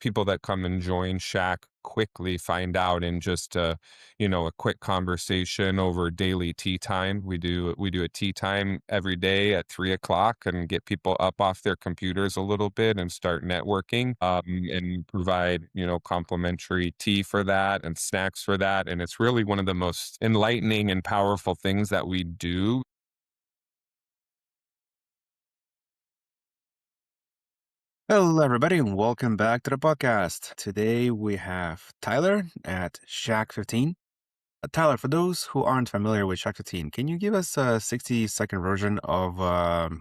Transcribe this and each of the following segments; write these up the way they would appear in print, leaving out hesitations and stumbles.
people that come and join Shack quickly find out in just a quick conversation over daily tea time. We do a tea time every day at 3 o'clock and get people up off their computers a little bit and start networking, and provide, complimentary tea for that and snacks for that. And it's really one of the most enlightening and powerful things that we do. Hello, everybody, and welcome back to the podcast. Today we have Tyler at SHACK15. Tyler, for those who aren't familiar with SHACK15, can you give us a 60-second version of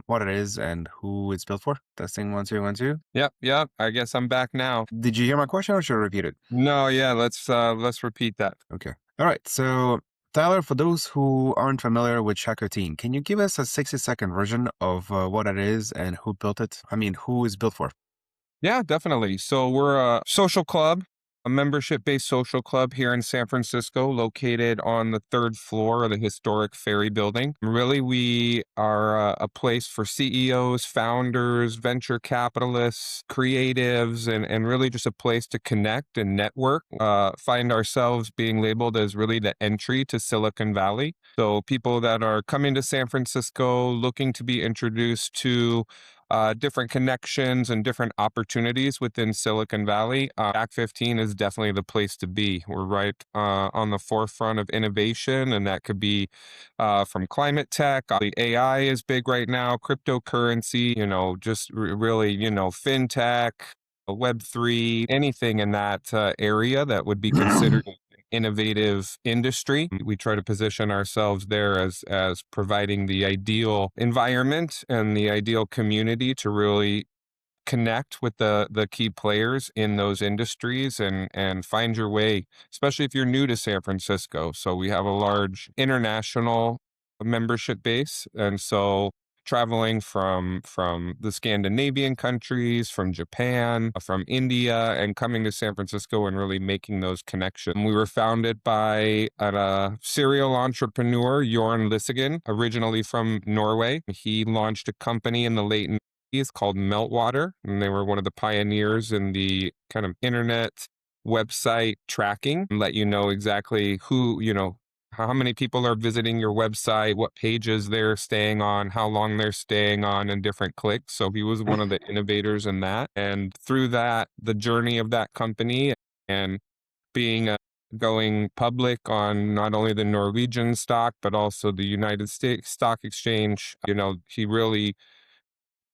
what it is and who it's built for? Testing 1 2 1 2. Yep. I guess I'm back now. Did you hear my question or should I repeat it? No, yeah, let's repeat that. Okay. All right. So, Tyler, for those who aren't familiar with SHACK15, can you give us a 60-second version of what it is and who built it? I mean, who it's built for? Yeah, definitely. So we're a social club, a membership-based social club here in San Francisco, located on the third floor of the historic Ferry Building. Really, we are a place for CEOs, founders, venture capitalists, creatives, and really just a place to connect and network. Find ourselves being labeled as really the entry to Silicon Valley. So people that are coming to San Francisco, looking to be introduced to different connections and different opportunities within Silicon Valley. Shack15 is definitely the place to be. We're right on the forefront of innovation, and that could be from climate tech. The AI is big right now, cryptocurrency, just really, fintech, Web3, anything in that area that would be considered innovative industry. We try to position ourselves there as providing the ideal environment and the ideal community to really connect with the key players in those industries and find your way, especially if you're new to San Francisco. So we have a large international membership base, and so traveling from the Scandinavian countries, from Japan, from India, and coming to San Francisco and really making those connections. We were founded by a serial entrepreneur, Jorn Lissigan, originally from Norway. He launched a company in the late 90s called Meltwater, and they were one of the pioneers in the kind of internet website tracking, let you know exactly who, how many people are visiting your website, what pages they're staying on, how long they're staying on, and different clicks. So he was one of the innovators in that. And through that, the journey of that company and being going public on not only the Norwegian stock, but also the United States Stock Exchange, he really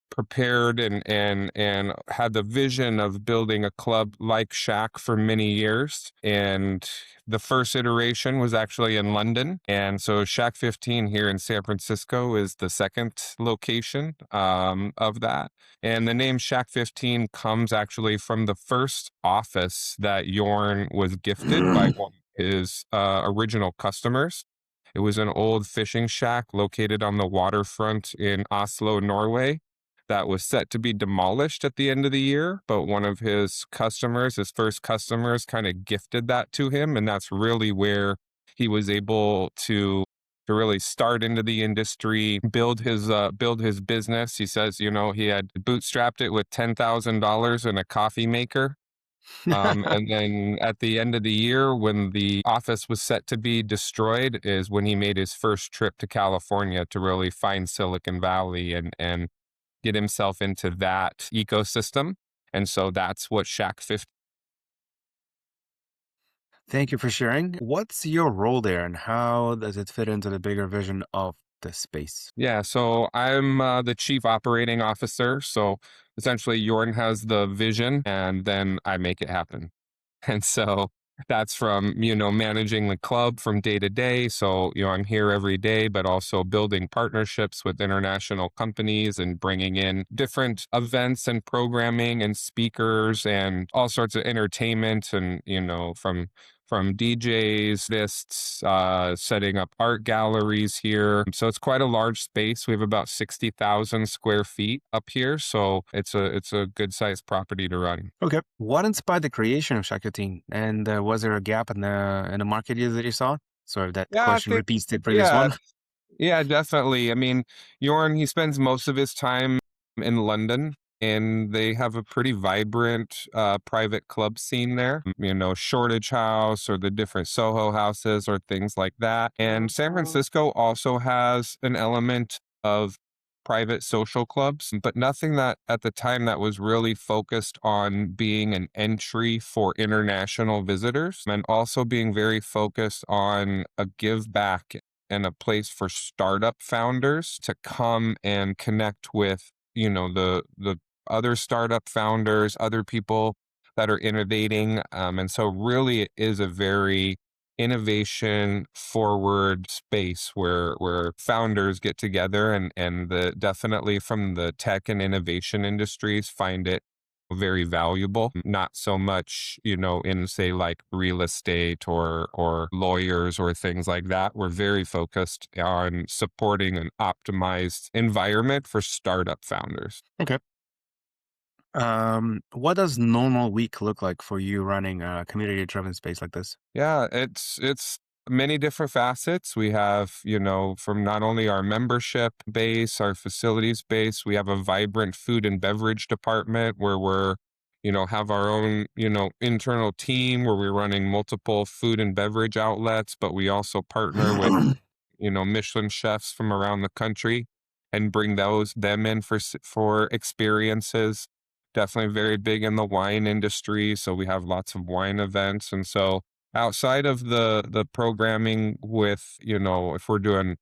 prepared and had the vision of building a club like Shack for many years. And the first iteration was actually in London. And so Shack15 here in San Francisco is the second location of that. And the name Shack15 comes actually from the first office that Jorn was gifted by one of his original customers. It was an old fishing shack located on the waterfront in Oslo, Norway, that was set to be demolished at the end of the year, but one of his customers, his first customers, kind of gifted that to him, and that's really where he was able to really start into the industry, build his business. He says, he had bootstrapped it with $10,000 in a coffee maker. And then at the end of the year, when the office was set to be destroyed, is when he made his first trip to California to really find Silicon Valley and get himself into that ecosystem. And so that's what Shack15. Thank you for sharing. What's your role there and how does it fit into the bigger vision of the space? Yeah, so I'm the chief operating officer. So essentially, Jordan has the vision, and then I make it happen. And so that's from, managing the club from day to day. So, I'm here every day, but also building partnerships with international companies and bringing in different events and programming and speakers and all sorts of entertainment and, from DJs, lists, setting up art galleries here. So it's quite a large space. We have about 60,000 square feet up here. So it's a good sized property to run. Okay. What inspired the creation of SHACK15? And was there a gap in the market that you saw? So if that Yeah, I question think, repeats the previous yeah, one. yeah, definitely. I mean, Jorn, he spends most of his time in London. and they have a pretty vibrant private club scene there. Shortage House or the different Soho houses or things like that. And San Francisco also has an element of private social clubs, but nothing that at the time that was really focused on being an entry for international visitors and also being very focused on a give back and a place for startup founders to come and connect with the other startup founders, other people that are innovating. And so, really, it is a very innovation forward space where founders get together and definitely from the tech and innovation industries find it very valuable, not so much in, say, like real estate or lawyers or things like that. We're very focused on supporting an optimized environment for startup founders. Okay. What does normal week look like for you running a community-driven space like this? Yeah, it's many different facets. We have, from not only our membership base, our facilities base, we have a vibrant food and beverage department where have our own, internal team where we're running multiple food and beverage outlets, but we also partner with Michelin chefs from around the country and bring them in for experiences. Definitely very big in the wine industry, so we have lots of wine events. And so outside of the programming with, if we're doing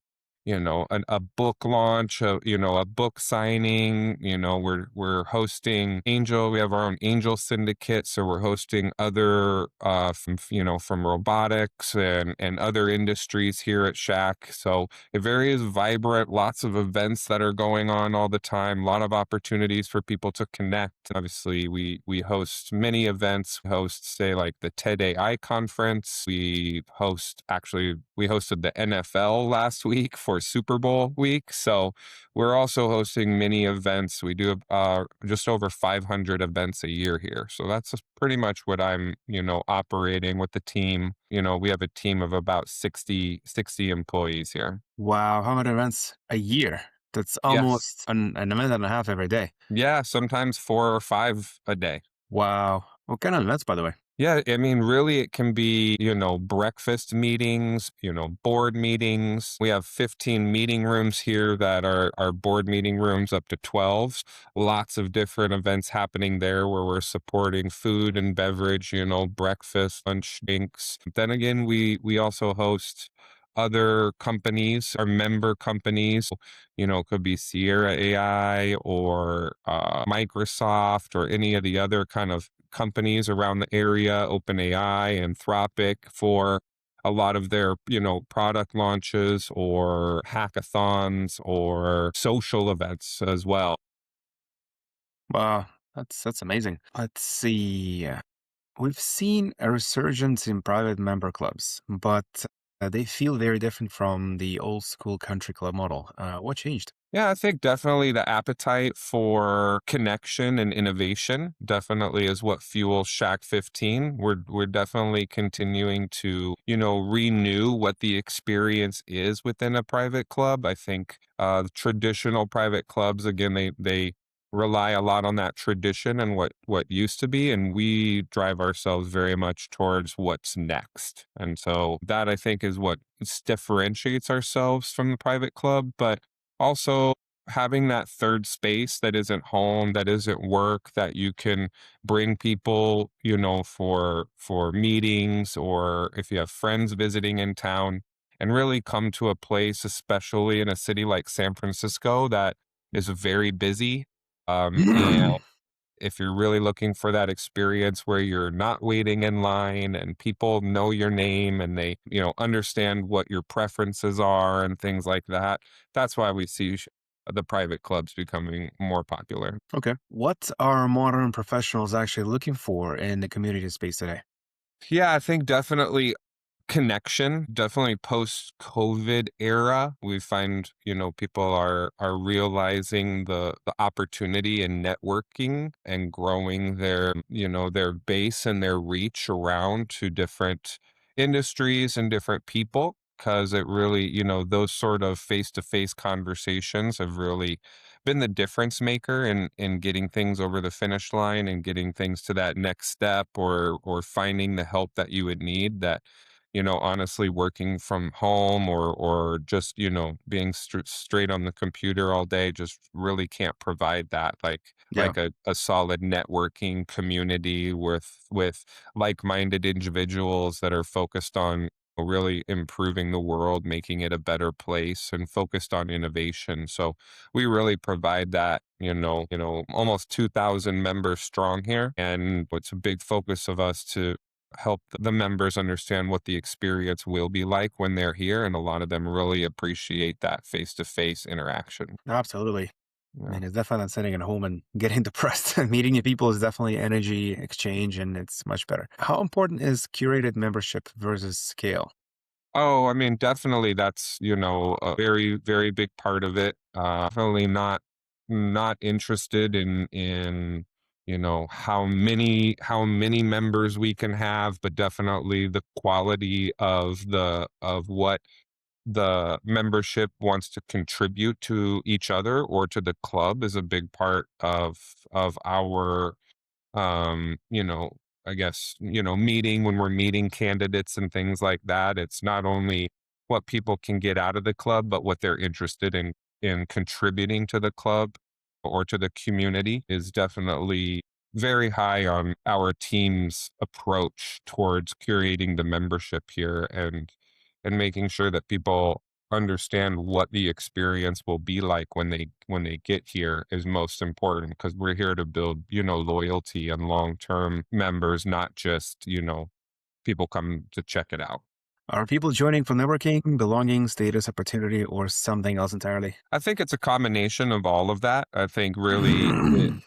a book launch, a book signing. We're hosting Angel. We have our own Angel Syndicate, so we're hosting other from robotics and other industries here at Shack. So it very is vibrant. Lots of events that are going on all the time. A lot of opportunities for people to connect. Obviously, we host many events. We host, say, like the TED AI conference. We hosted the NFL last week for Super Bowl week. So we're also hosting many events. We do just over 500 events a year here. So that's pretty much what I'm, operating with the team. We have a team of about 60 employees here. Wow, how many events a year? That's Yes. almost an event and a half every day. Yeah, sometimes 4 or 5 a day. Wow. What kind of events, by the way? Yeah, I mean, really, it can be, breakfast meetings, board meetings. We have 15 meeting rooms here that are board meeting rooms up to 12. Lots of different events happening there where we're supporting food and beverage, breakfast, lunch, drinks. Then again, we also host other companies, our member companies, it could be Sierra AI or Microsoft or any of the other kind of companies around the area, OpenAI, Anthropic, for a lot of their, product launches or hackathons or social events as well. Wow, that's amazing. Let's see. We've seen a resurgence in private member clubs, but they feel very different from the old school country club model. What changed? Yeah, I think definitely the appetite for connection and innovation definitely is what fuels Shack 15. We're definitely continuing to, renew what the experience is within a private club. I think traditional private clubs, again, they rely a lot on that tradition and what used to be, and we drive ourselves very much towards what's next. And so that I think is what differentiates ourselves from the private club, but also having that third space that isn't home, that isn't work, that you can bring people, for meetings or if you have friends visiting in town and really come to a place, especially in a city like San Francisco that is very busy. And if you're really looking for that experience where you're not waiting in line and people know your name and they, understand what your preferences are and things like that, that's why we see the private clubs becoming more popular. Okay. What are modern professionals actually looking for in the community space today? Yeah, I think definitely connection, definitely post COVID era. We find, people are realizing the opportunity in networking and growing their base and their reach around to different industries and different people. Because it really, those sort of face to face conversations have really been the difference maker in getting things over the finish line and getting things to that next step, or finding the help that you would need. That, honestly, working from home, or just, being straight on the computer all day just really can't provide that, Yeah. like a solid networking community with like-minded individuals that are focused on really improving the world, making it a better place, and focused on innovation. So we really provide that, almost 2,000 members strong here. And it's a big focus of us to help the members understand what the experience will be like when they're here. And a lot of them really appreciate that face-to-face interaction. Absolutely. I Yeah. mean, it's definitely not sitting at home and getting depressed. Meeting new people is definitely energy exchange and it's much better. How important is curated membership versus scale? Oh, I mean, definitely that's, a very, very big part of it. Definitely not interested in, how many members we can have, but definitely the quality of what the membership wants to contribute to each other or to the club is a big part of our you know, I guess, meeting when we're meeting candidates and things like that. It's not only what people can get out of the club, but what they're interested in contributing to the club or to the community is definitely very high on our team's approach towards curating the membership here, and making sure that people understand what the experience will be like when they get here is most important, because we're here to build, loyalty and long-term members, not just, people come to check it out. Are people joining for networking, belonging, status, opportunity, or something else entirely? I think it's a combination of all of that. I think really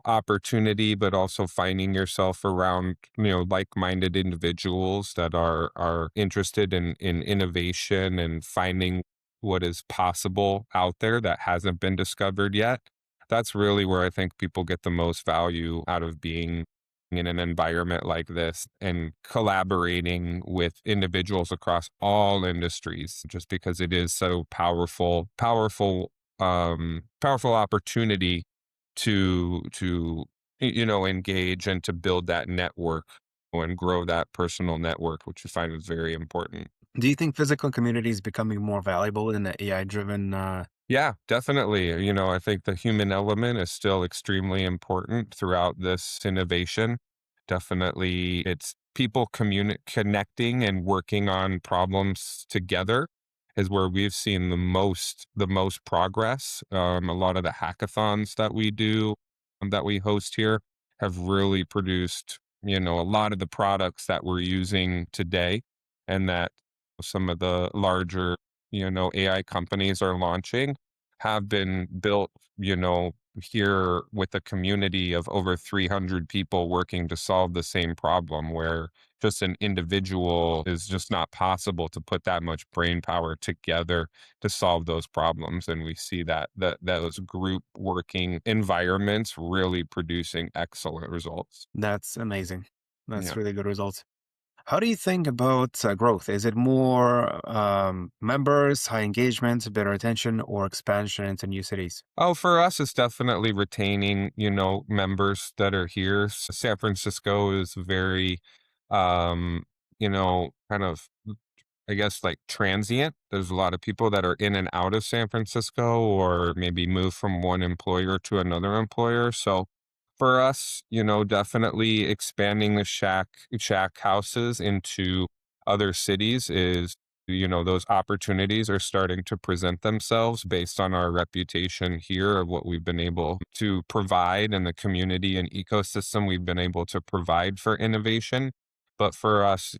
opportunity, but also finding yourself around, like-minded individuals that are interested in innovation and finding what is possible out there that hasn't been discovered yet. That's really where I think people get the most value out of being in an environment like this and collaborating with individuals across all industries, just because it is so powerful opportunity to engage and to build that network and grow that personal network, which I find is very important. Do you think physical community is becoming more valuable in the AI driven? Yeah, definitely. I think the human element is still extremely important throughout this innovation. Definitely, it's people connecting and working on problems together is where we've seen the most progress. A lot of the hackathons that we do, that we host here, have really produced, a lot of the products that we're using today, and that some of the larger, AI companies are launching, have been built, here with a community of over 300 people working to solve the same problem, where just an individual is just not possible to put that much brain power together to solve those problems. And we see that those group working environments really producing excellent results. That's amazing. That's Yeah. really good results. How do you think about growth? Is it more members, high engagement, better attention, or expansion into new cities? Oh, for us, it's definitely retaining, members that are here. San Francisco is very, um, kind of, I guess, like transient. There's a lot of people that are in and out of San Francisco, or maybe move from one employer to another employer. So for us, definitely expanding the shack houses into other cities is, those opportunities are starting to present themselves based on our reputation here of what we've been able to provide, and the community and ecosystem we've been able to provide for innovation. But for us,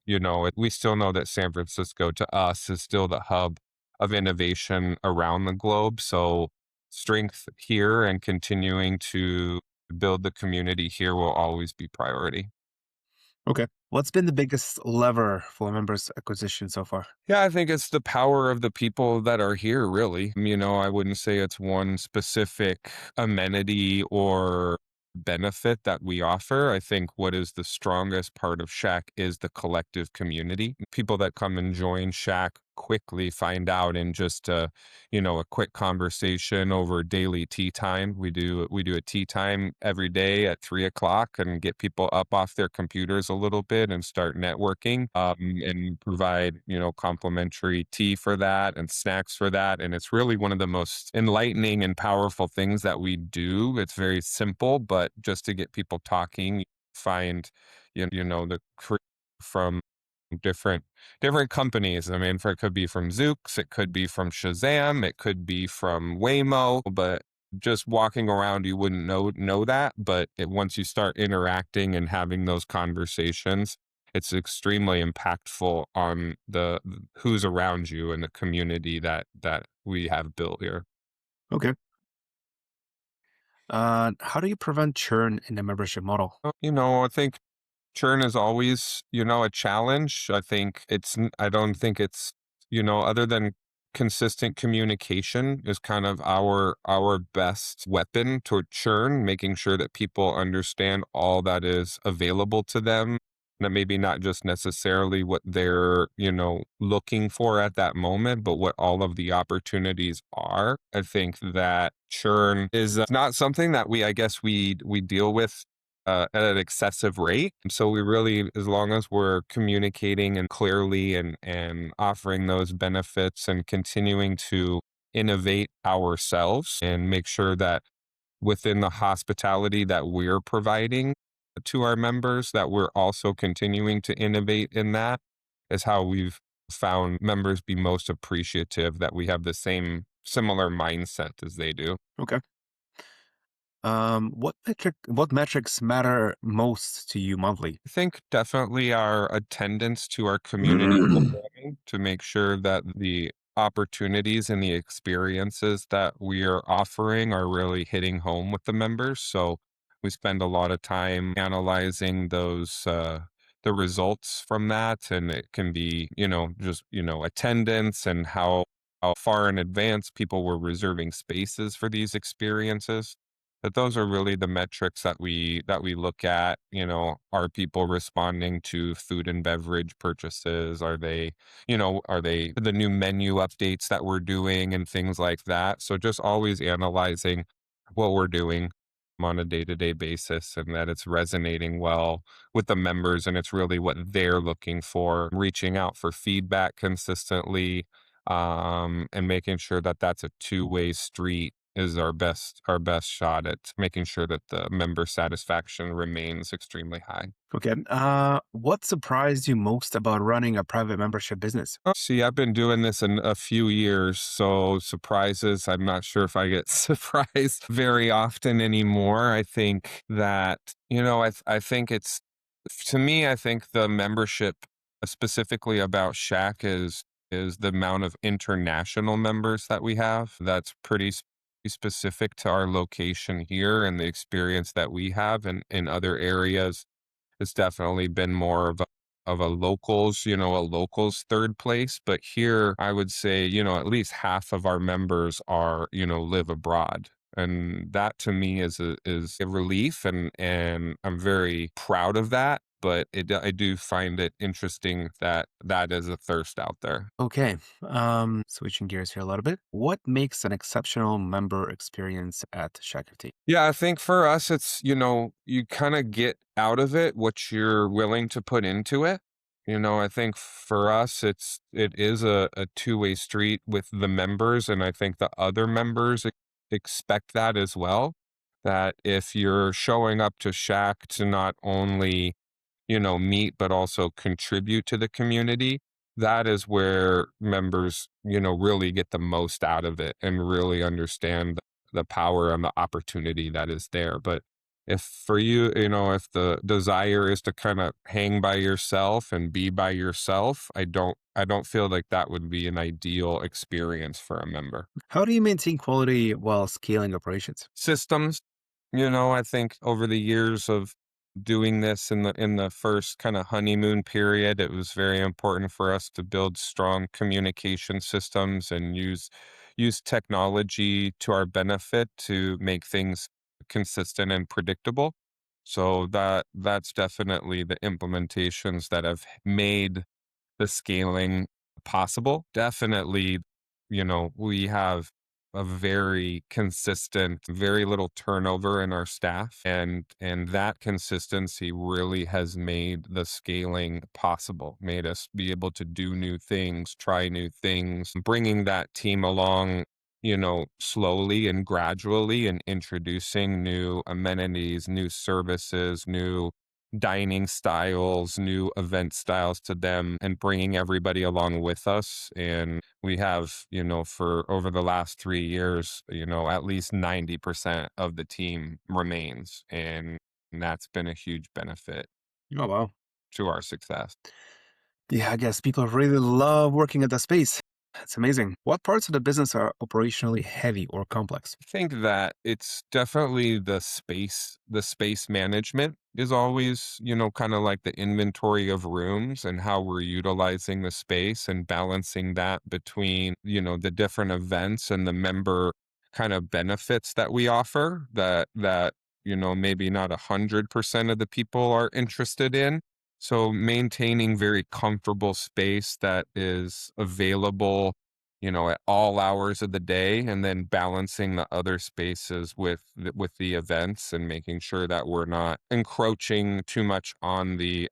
we still know that San Francisco to us is still the hub of innovation around the globe. So strength here and continuing to build the community here will always be priority. Okay. What's been the biggest lever for members acquisition so far? Yeah, I think it's the power of the people that are here, really. I wouldn't say it's one specific amenity or benefit that we offer. I think what is the strongest part of Shack is the collective community. People that come and join Shack quickly find out in just a quick conversation over daily tea time. We do a tea time every day at 3 o'clock and get people up off their computers a little bit and start networking, and provide complimentary tea for that and snacks for that. And it's really one of the most enlightening and powerful things that we do. It's very simple, but just to get people talking, find the from different companies. I mean, it could be from Zooks, it could be from Shazam, it could be from Waymo, but just walking around, you wouldn't know that. But once you start interacting and having those conversations, it's extremely impactful on who's around you and the community that we have built here. Okay. How do you prevent churn in the membership model? I think churn is always, a challenge. I don't think it's, other than consistent communication is kind of our best weapon to churn, making sure that people understand all that is available to them. That maybe not just necessarily what they're, looking for at that moment, but what all of the opportunities are. I think that churn is not something that I guess we deal with at an excessive rate. And so we really, as long as we're communicating and clearly and offering those benefits and continuing to innovate ourselves and make sure that within the hospitality that we're providing to our members, that we're also continuing to innovate in that is how we've found members be most appreciative that we have the same similar mindset as they do. Okay. What metrics matter most to you monthly? I think definitely our attendance to our community programming to make sure that the opportunities and the experiences that we are offering are really hitting home with the members. So we spend a lot of time analyzing the results from that. And it can be, just, attendance and how far in advance people were reserving spaces for these experiences. But those are really the metrics that we look at. Are people responding to food and beverage purchases? Are they the new menu updates that we're doing and things like that? So just always analyzing what we're doing on a day-to-day basis and that it's resonating well with the members and it's really what they're looking for, reaching out for feedback consistently, and making sure that that's a two-way street is our best shot at making sure that the member satisfaction remains extremely high. Okay. What surprised you most about running a private membership business? See, I've been doing this in a few years, so surprises, I'm not sure if I get surprised very often anymore. I think that, I think it's, to me, I think the membership specifically about Shack is the amount of international members that we have. That's pretty specific to our location here and the experience that we have in other areas. It's definitely been more of a locals third place. But here, I would say, at least half of our members live abroad. And that to me is a relief and I'm very proud of that. But I do find it interesting that that is a thirst out there. Okay. Switching gears here a little bit. What makes an exceptional member experience at SHACK15? Yeah, I think for us, it's, you kind of get out of it what you're willing to put into it. I think for us, it is a two-way street with the members, and I think the other members expect that as well. That if you're showing up to Shack to not only meet, but also contribute to the community, that is where members, really get the most out of it and really understand the power and the opportunity that is there. But if for you, if the desire is to kind of hang by yourself and be by yourself, I don't feel like that would be an ideal experience for a member. How do you maintain quality while scaling operations? Systems. I think over the years of doing this in the first kind of honeymoon period, it was very important for us to build strong communication systems and use technology to our benefit to make things consistent and predictable. So that's definitely the implementations that have made the scaling possible. Definitely, we have a very consistent, very little turnover in our staff, and that consistency really has made the scaling possible, made us be able to do new things, try new things, bringing that team along, slowly and gradually, and introducing new amenities, new services, new dining styles, new event styles to them, and bringing everybody along with us. And we have, for over the last 3 years, at least 90% of the team remains. And that's been a huge benefit Oh, wow. to our success. Yeah, I guess people really love working at the space. It's amazing. What parts of the business are operationally heavy or complex? I think that it's definitely the space management is always, kind of like the inventory of rooms and how we're utilizing the space and balancing that between, the different events and the member kind of benefits that we offer that, maybe not 100% of the people are interested in. So maintaining very comfortable space that is available, at all hours of the day, and then balancing the other spaces with the events and making sure that we're not encroaching too much on the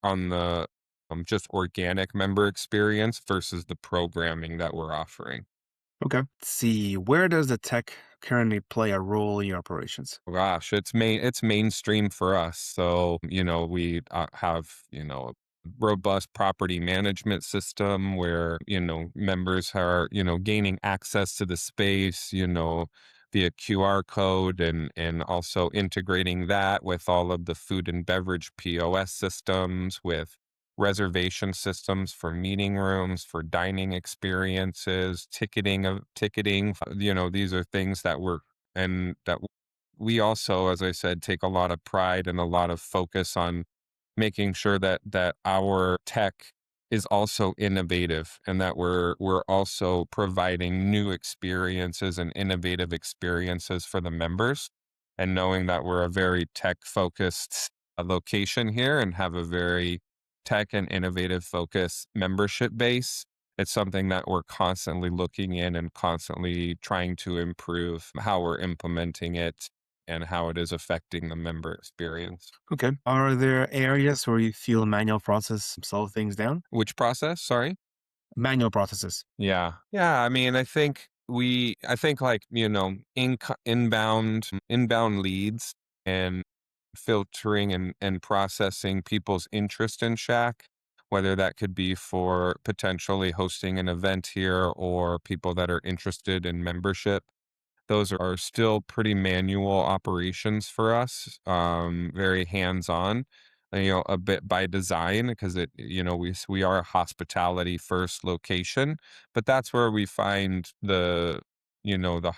just organic member experience versus the programming that we're offering. Okay. Let's see, where does the tech currently play a role in your operations? Gosh, it's mainstream for us. So, we have, robust property management system where, members are, gaining access to the space, via QR code, and also integrating that with all of the food and beverage POS systems, with reservation systems for meeting rooms, for dining experiences, ticketing. These are things that we're and that we also, as I said, take a lot of pride and a lot of focus on making sure that our tech is also innovative, and that we're also providing new experiences and innovative experiences for the members. And knowing that we're a very tech focused location here and have a very tech and innovative focused membership base, it's something that we're constantly looking in and constantly trying to improve how we're implementing it and how it is affecting the member experience. Okay. Are there areas where you feel manual process slow things down? Which process? Sorry? Manual processes. Yeah. Yeah. I mean, I think like, inbound leads and filtering and processing people's interest in Shack, whether that could be for potentially hosting an event here or people that are interested in membership. Those are still pretty manual operations for us, very hands-on, a bit by design because we are a hospitality first location, but that's where we find the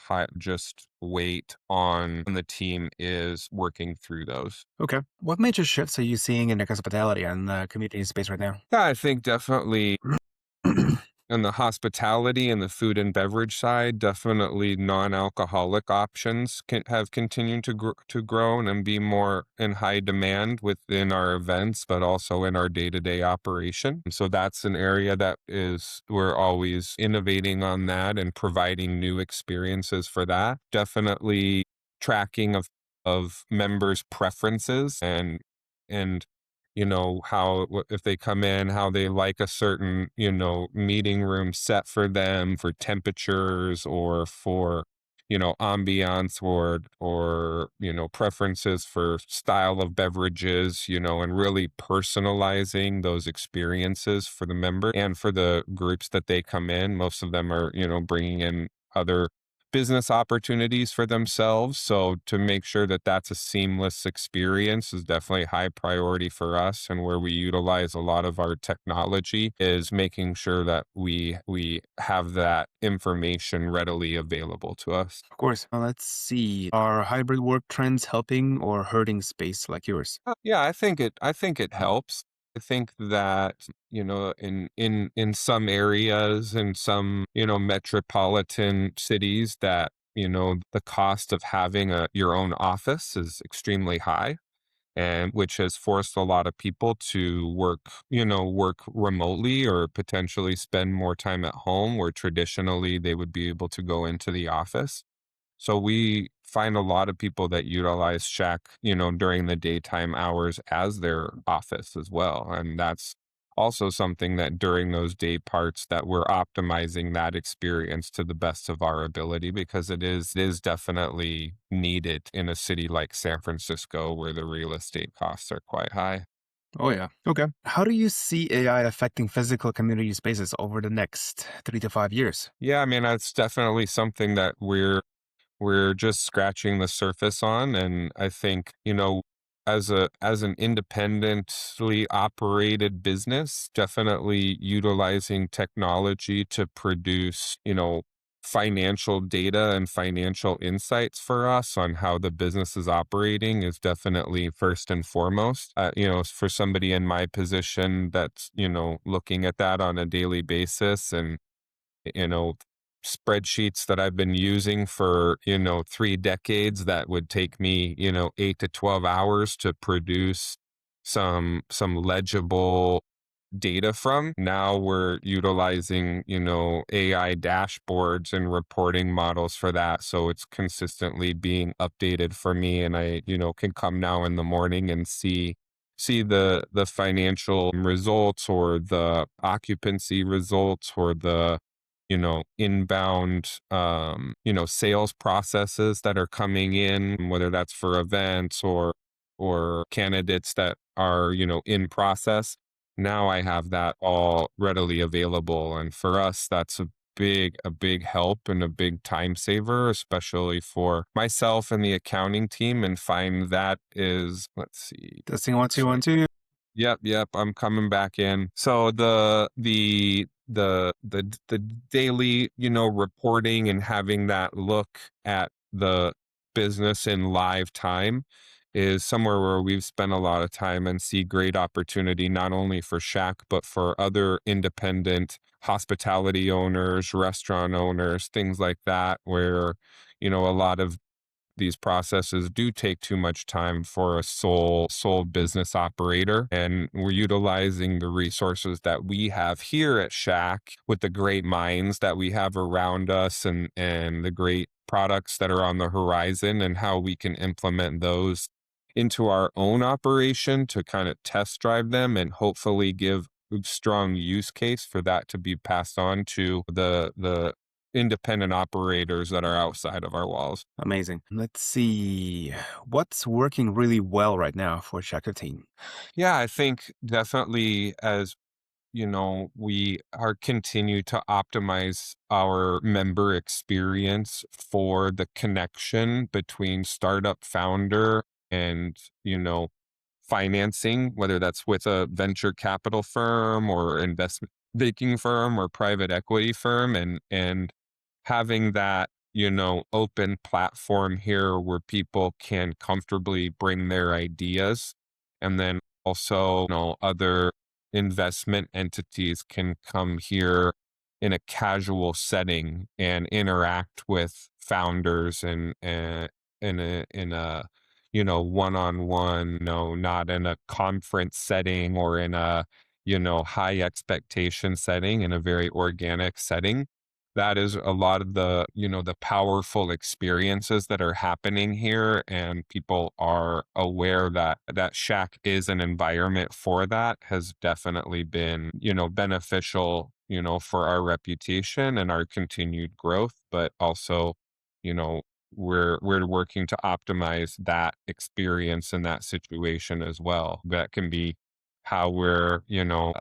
high just weight on the team is working through those. Okay. What major shifts are you seeing in the hospitality and community space right now? Yeah, I think definitely on the hospitality and the food and beverage side, definitely non-alcoholic options have continued to grow and be more in high demand within our events, but also in our day-to-day operation. So that's an area that is we're always innovating on that and providing new experiences for that. Definitely tracking of members' preferences and how if they come in, how they like a certain, meeting room set for them for temperatures or for, ambiance or, preferences for style of beverages, and really personalizing those experiences for the member and for the groups that they come in. Most of them are, bringing in other business opportunities for themselves. So to make sure that that's a seamless experience is definitely high priority for us. And where we utilize a lot of our technology is making sure that we have that information readily available to us. Of course. Let's see. Are hybrid work trends helping or hurting space like yours? Yeah, I think it helps. I think that, in some areas, in some, metropolitan cities that, the cost of having your own office is extremely high. and which has forced a lot of people to work remotely or potentially spend more time at home where traditionally they would be able to go into the office. So we find a lot of people that utilize Shack during the daytime hours as their office as well. And that's also something that during those day parts that we're optimizing that experience to the best of our ability because it is definitely needed in a city like San Francisco where the real estate costs are quite high. Oh, yeah. Okay. How do you see AI affecting physical community spaces over the next 3 to 5 years? Yeah, I mean, that's definitely something that we're just scratching the surface on, and I think as an independently operated business, definitely utilizing technology to produce financial data and financial insights for us on how the business is operating is definitely first and foremost. For somebody in my position that's looking at that on a daily basis and you know, spreadsheets that I've been using for 3 decades that would take me 8 to 12 hours to produce some legible data from. Now we're utilizing AI dashboards and reporting models for that. So it's consistently being updated for me. And I can come now in the morning and see the financial results or the occupancy results or the inbound sales processes that are coming in, whether that's for events or candidates that are in process. Now I have that all readily available. And for us, that's a big help and a big time saver, especially for myself and the accounting team. And find that is, let's see, Testing one, looks two, one, like two. Yep, yep, I'm coming back in. So the daily reporting and having that look at the business in live time is somewhere where we've spent a lot of time and see great opportunity not only for Shack but for other independent hospitality owners, restaurant owners, things like that, where a lot of these processes do take too much time for a sole business operator, and we're utilizing the resources that we have here at Shack with the great minds that we have around us and the great products that are on the horizon and how we can implement those into our own operation to kind of test drive them and hopefully give a strong use case for that to be passed on to the independent operators that are outside of our walls. Amazing. Let's see. What's working really well right now for Shack15? Yeah, I think definitely as we are continue to optimize our member experience for the connection between startup founder and financing, whether that's with a venture capital firm or investment banking firm or private equity firm and having that open platform here where people can comfortably bring their ideas and then also other investment entities can come here in a casual setting and interact with founders and in a one-on-one, no, not in a conference setting or in a high expectation setting, in a very organic setting. That is a lot of the powerful experiences that are happening here, and people are aware that Shack is an environment for that has definitely been beneficial for our reputation and our continued growth, but also, you know, we're working to optimize that experience in that situation as well. That can be how we're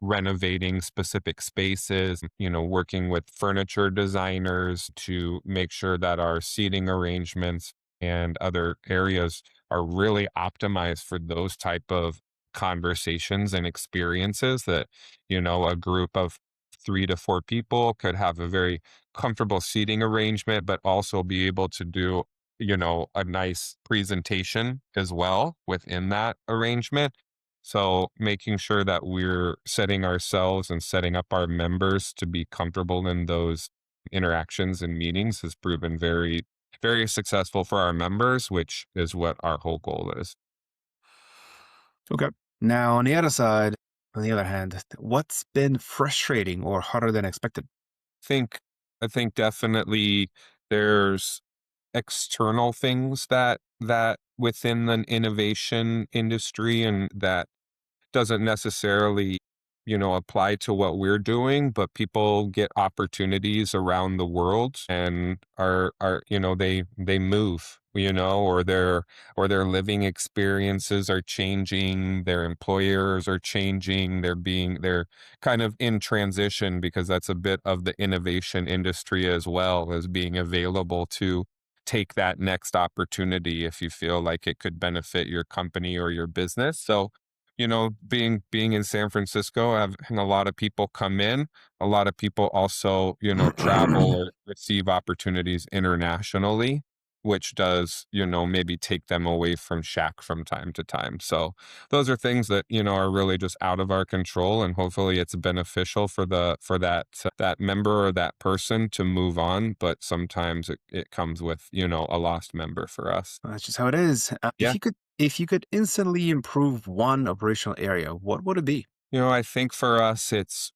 renovating specific spaces working with furniture designers to make sure that our seating arrangements and other areas are really optimized for those type of conversations and experiences that a group of 3 to 4 people could have a very comfortable seating arrangement, but also be able to do a nice presentation as well within that arrangement. So making sure that we're setting ourselves and setting up our members to be comfortable in those interactions and meetings has proven very, very successful for our members, which is what our whole goal is. Okay. Now, on the other side, on the other hand, what's been frustrating or harder than expected? Think I think definitely there's external things that within the innovation industry and that doesn't necessarily, apply to what we're doing, but people get opportunities around the world and they move, or their living experiences are changing, their employers are changing, they're kind of in transition because that's a bit of the innovation industry as well as being available to take that next opportunity if you feel like it could benefit your company or your business. So being in San Francisco, having a lot of people come in, a lot of people also, travel or receive opportunities internationally, which does, maybe take them away from Shack from time to time. So those are things that, are really just out of our control. And hopefully it's beneficial for that member or that person to move on. But sometimes it comes with, a lost member for us. That's just how it is. Yeah. If you could instantly improve one operational area, what would it be? I think for us it's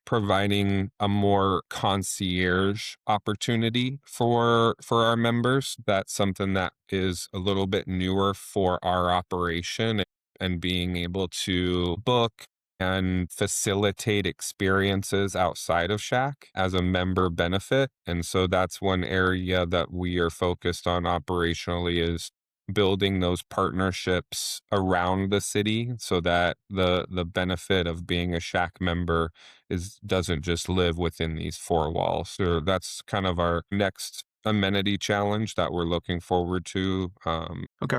providing a more concierge opportunity for our members. That's something that is a little bit newer for our operation and being able to book and facilitate experiences outside of Shack as a member benefit. And so that's one area that we are focused on operationally is building those partnerships around the city so that the benefit of being a Shack member is doesn't just live within these four walls. So that's kind of our next amenity challenge that we're looking forward to. Okay.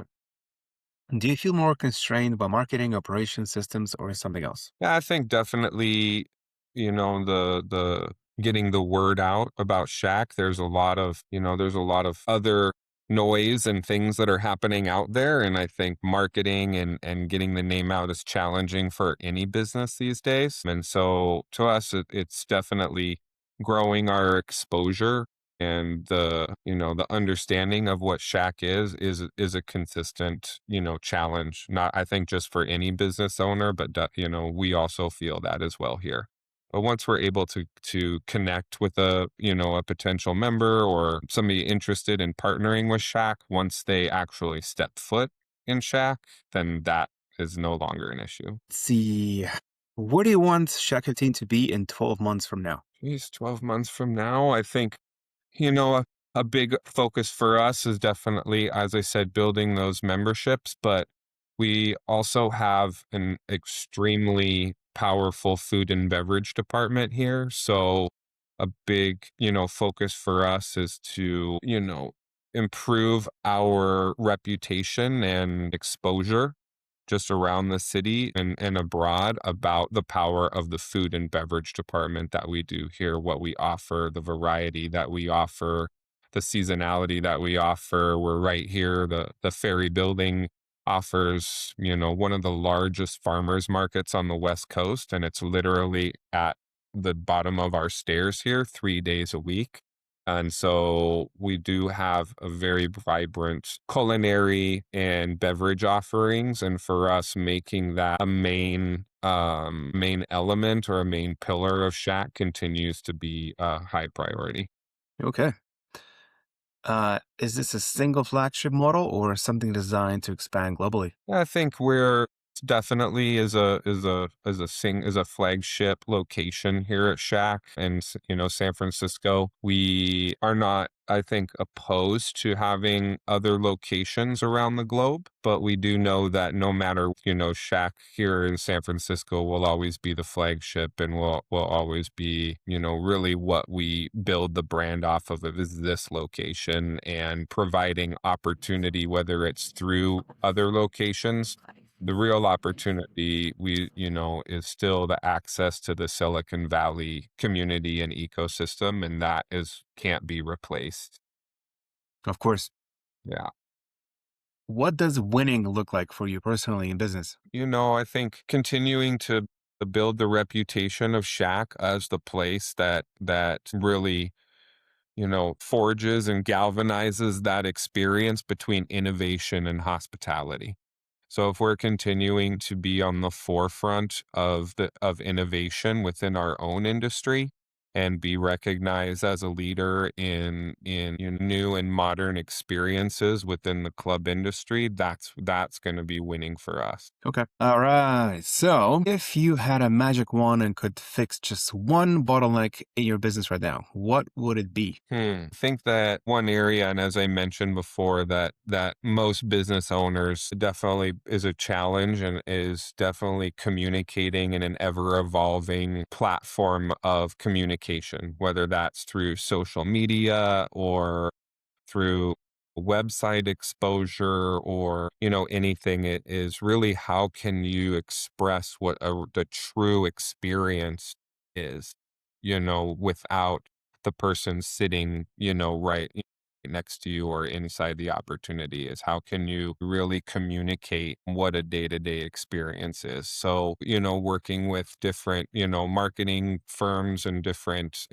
Do you feel more constrained by marketing, operation systems, or something else? Yeah, I think definitely, the getting the word out about Shaq. There's a lot of other noise and things that are happening out there. And I think marketing and getting the name out is challenging for any business these days. And so to us, it's definitely growing our exposure and the understanding of what Shack is a consistent, challenge. Not, I think, just for any business owner, but we also feel that as well here. But once we're able to connect with a potential member or somebody interested in partnering with Shack, once they actually step foot in Shack, then that is no longer an issue. See, where do you want Shack 15 to be in 12 months from now? Geez, 12 months from now, I think You know, a big focus for us is definitely, as I said, building those memberships, but we also have an extremely powerful food and beverage department here. So a big, focus for us is to, improve our reputation and exposure just around the city and abroad about the power of the food and beverage department that we do here, what we offer, the variety that we offer, the seasonality that we offer. We're right here. The Ferry building offers, one of the largest farmers markets on the West Coast, and it's literally at the bottom of our stairs here 3 days a week. And so we do have a very vibrant culinary and beverage offerings. And for us, making that a main element or a main pillar of Shack continues to be a high priority. Okay. Is this a single flagship model or something designed to expand globally? I think we're definitely is a flagship location here at Shack and San Francisco. We are not, I think, opposed to having other locations around the globe, but we do know that no matter, Shack here in San Francisco will always be the flagship and will always be, really what we build the brand off of is this location and providing opportunity, whether it's through other locations. The real opportunity is still the access to the Silicon Valley community and ecosystem, and that is can't be replaced. Of course. Yeah. What does winning look like for you personally in business? I think continuing to build the reputation of Shack as the place that really, forges and galvanizes that experience between innovation and hospitality. So if we're continuing to be on the forefront of innovation within our own industry and be recognized as a leader in new and modern experiences within the club industry, that's going to be winning for us. Okay. All right. So, if you had a magic wand and could fix just one bottleneck in your business right now, what would it be? I think that one area, and as I mentioned before, that most business owners definitely is a challenge and is definitely communicating in an ever evolving platform of communication, whether that's through social media or through website exposure or anything. It is really how can you express what the true experience is, without the person sitting right next to you or inside the opportunity. Is how can you really communicate what a day-to-day experience is. So working with different marketing firms and different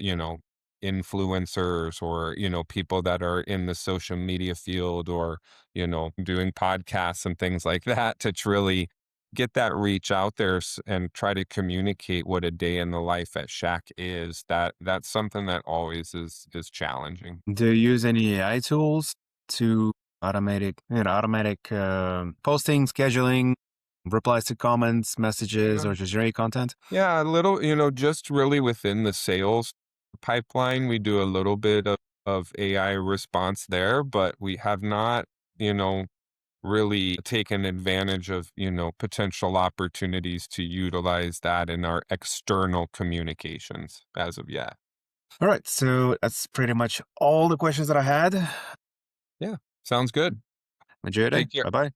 influencers or people that are in the social media field or doing podcasts and things like that to really get that reach out there and try to communicate what a day in the life at Shack is. That's something that always is challenging. Do you use any AI tools to automatic posting, scheduling, replies to comments, messages, Yeah. or just generate content? Yeah, a little, just really within the sales pipeline, we do a little bit of AI response there, but we have not, you know, really taken advantage of, potential opportunities to utilize that in our external communications as of yet. All right. So that's pretty much all the questions that I had. Yeah, sounds good. Enjoy your day. Take care. Bye bye.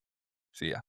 See ya.